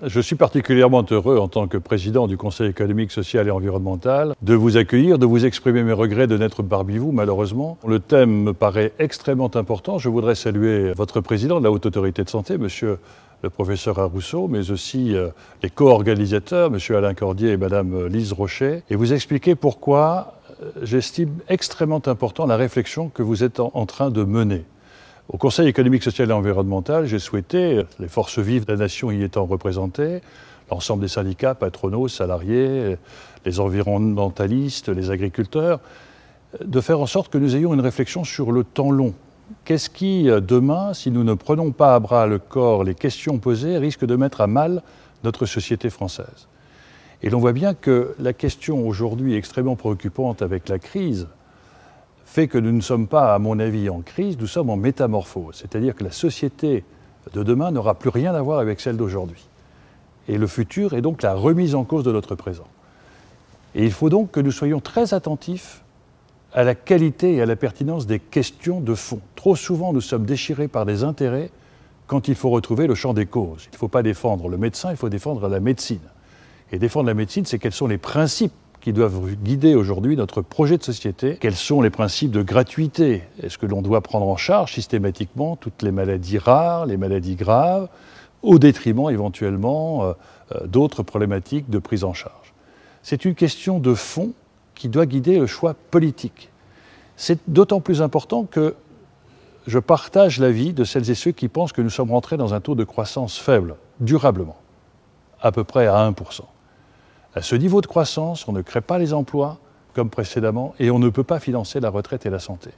Je suis particulièrement heureux, en tant que président du Conseil économique, social et environnemental, de vous accueillir, de vous exprimer mes regrets de n'être parmi vous, malheureusement. Le thème me paraît extrêmement important. Je voudrais saluer votre président de la Haute Autorité de Santé, monsieur le professeur Arrousseau, mais aussi les co-organisateurs, monsieur Alain Cordier et madame Lise Rochet, et vous expliquer pourquoi j'estime extrêmement important la réflexion que vous êtes en train de mener. Au Conseil économique, social et environnemental, j'ai souhaité, les forces vives de la nation y étant représentées, l'ensemble des syndicats, patronaux, salariés, les environnementalistes, les agriculteurs, de faire en sorte que nous ayons une réflexion sur le temps long. Qu'est-ce qui, demain, si nous ne prenons pas à bras le corps les questions posées, risque de mettre à mal notre société française? Et l'on voit bien que la question aujourd'hui extrêmement préoccupante avec la crise fait que nous ne sommes pas, à mon avis, en crise, nous sommes en métamorphose. C'est-à-dire que la société de demain n'aura plus rien à voir avec celle d'aujourd'hui. Et le futur est donc la remise en cause de notre présent. Et il faut donc que nous soyons très attentifs à la qualité et à la pertinence des questions de fond. Trop souvent, nous sommes déchirés par des intérêts quand il faut retrouver le champ des causes. Il ne faut pas défendre le médecin, il faut défendre la médecine. Et défendre la médecine, c'est quels sont les principes qui doivent guider aujourd'hui notre projet de société. Quels sont les principes de gratuité? Est-ce que l'on doit prendre en charge systématiquement toutes les maladies rares, les maladies graves, au détriment éventuellement d'autres problématiques de prise en charge? C'est une question de fond qui doit guider le choix politique. C'est d'autant plus important que je partage l'avis de celles et ceux qui pensent que nous sommes rentrés dans un taux de croissance faible, durablement, à peu près à 1%. À ce niveau de croissance, on ne crée pas les emplois comme précédemment et on ne peut pas financer la retraite et la santé.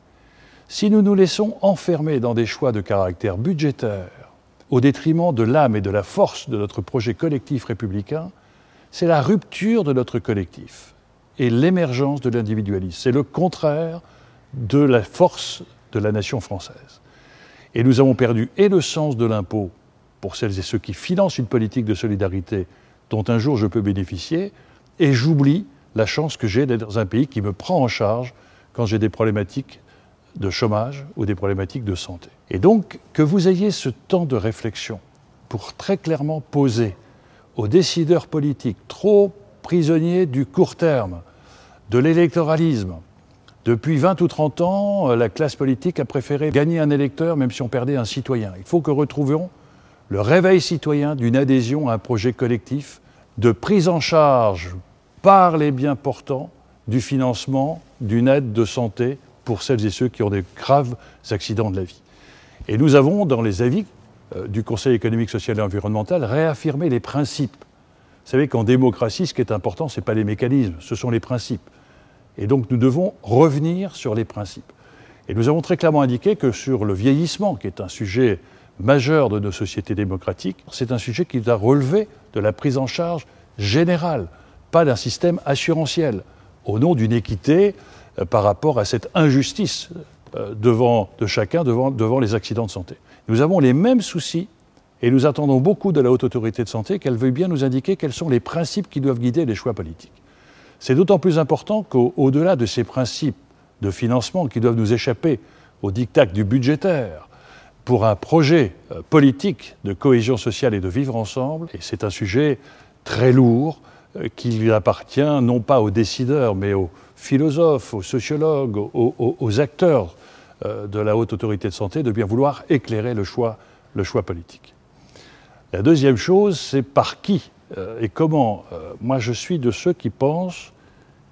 Si nous nous laissons enfermer dans des choix de caractère budgétaire au détriment de l'âme et de la force de notre projet collectif républicain, c'est la rupture de notre collectif et l'émergence de l'individualisme. C'est le contraire de la force de la nation française. Et nous avons perdu et le sens de l'impôt pour celles et ceux qui financent une politique de solidarité dont un jour je peux bénéficier, et j'oublie la chance que j'ai d'être dans un pays qui me prend en charge quand j'ai des problématiques de chômage ou des problématiques de santé. Et donc, que vous ayez ce temps de réflexion pour très clairement poser aux décideurs politiques, trop prisonniers du court terme, de l'électoralisme. Depuis 20 ou 30 ans, la classe politique a préféré gagner un électeur même si on perdait un citoyen. Il faut que retrouvions le réveil citoyen d'une adhésion à un projet collectif de prise en charge par les biens portants du financement d'une aide de santé pour celles et ceux qui ont des graves accidents de la vie. Et nous avons, dans les avis du Conseil économique, social et environnemental, réaffirmé les principes. Vous savez qu'en démocratie, ce qui est important, ce n'est pas les mécanismes, ce sont les principes. Et donc nous devons revenir sur les principes. Et nous avons très clairement indiqué que sur le vieillissement, qui est un sujet majeur de nos sociétés démocratiques, c'est un sujet qui doit relever de la prise en charge générale, pas d'un système assurantiel, au nom d'une équité par rapport à cette injustice de chacun devant les accidents de santé. Nous avons les mêmes soucis et nous attendons beaucoup de la Haute Autorité de Santé qu'elle veuille bien nous indiquer quels sont les principes qui doivent guider les choix politiques. C'est d'autant plus important qu'au-delà de ces principes de financement qui doivent nous échapper au diktat du budgétaire, pour un projet politique de cohésion sociale et de vivre ensemble, et c'est un sujet très lourd qui appartient non pas aux décideurs, mais aux philosophes, aux sociologues, aux acteurs de la Haute Autorité de Santé, de bien vouloir éclairer le choix politique. La deuxième chose, c'est par qui et comment. Moi, je suis de ceux qui pensent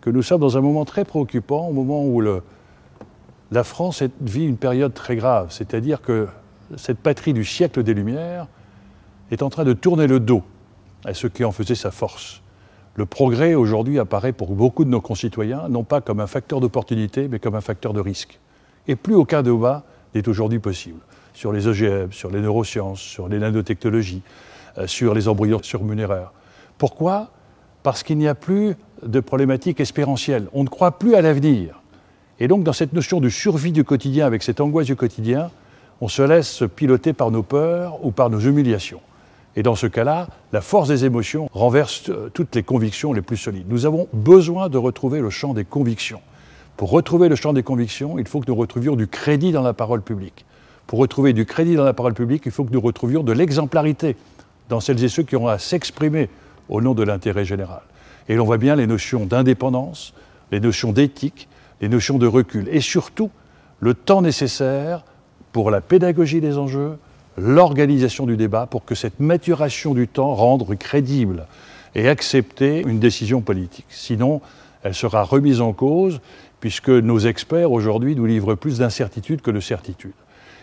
que nous sommes dans un moment très préoccupant, au moment où la France vit une période très grave, c'est-à-dire que cette patrie du siècle des Lumières est en train de tourner le dos à ce qui en faisait sa force. Le progrès aujourd'hui apparaît pour beaucoup de nos concitoyens, non pas comme un facteur d'opportunité, mais comme un facteur de risque. Et plus aucun débat n'est aujourd'hui possible. Sur les OGM, sur les neurosciences, sur les nanotechnologies, sur les embryons surnuméraires. Pourquoi? Parce qu'il n'y a plus de problématique espérentielle. On ne croit plus à l'avenir. Et donc, dans cette notion de survie du quotidien, avec cette angoisse du quotidien, on se laisse piloter par nos peurs ou par nos humiliations. Et dans ce cas-là, la force des émotions renverse toutes les convictions les plus solides. Nous avons besoin de retrouver le champ des convictions. Pour retrouver le champ des convictions, il faut que nous retrouvions du crédit dans la parole publique. Pour retrouver du crédit dans la parole publique, il faut que nous retrouvions de l'exemplarité dans celles et ceux qui auront à s'exprimer au nom de l'intérêt général. Et l'on voit bien les notions d'indépendance, les notions d'éthique, les notions de recul et surtout le temps nécessaire pour la pédagogie des enjeux, l'organisation du débat pour que cette maturation du temps rende crédible et accepter une décision politique. Sinon, elle sera remise en cause puisque nos experts aujourd'hui nous livrent plus d'incertitudes que de certitudes.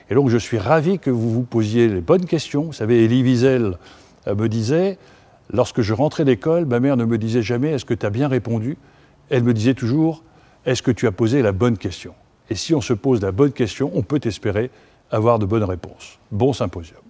Et donc je suis ravi que vous vous posiez les bonnes questions. Vous savez, Elie Wiesel me disait, lorsque je rentrais d'école, ma mère ne me disait jamais « est-ce que tu as bien répondu ?» Elle me disait toujours « est-ce que tu as posé la bonne question ?» Et si on se pose la bonne question, on peut espérer avoir de bonnes réponses. Bon symposium.